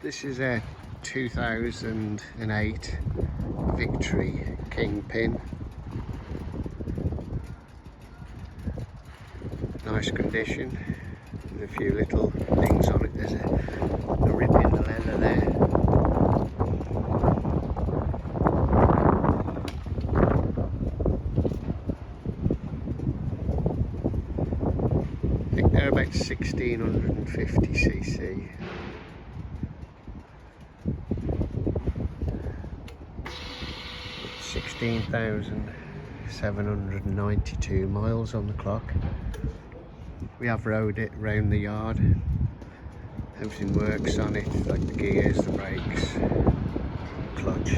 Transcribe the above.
This is a 2008 Victory Kingpin. Nice condition, with a few little things on it. There's a rip in the leather there. I think they're about 1650cc. It's 16,792 miles on the clock. We have rode it round the yard. Everything works on it, like the gears, the brakes, clutch.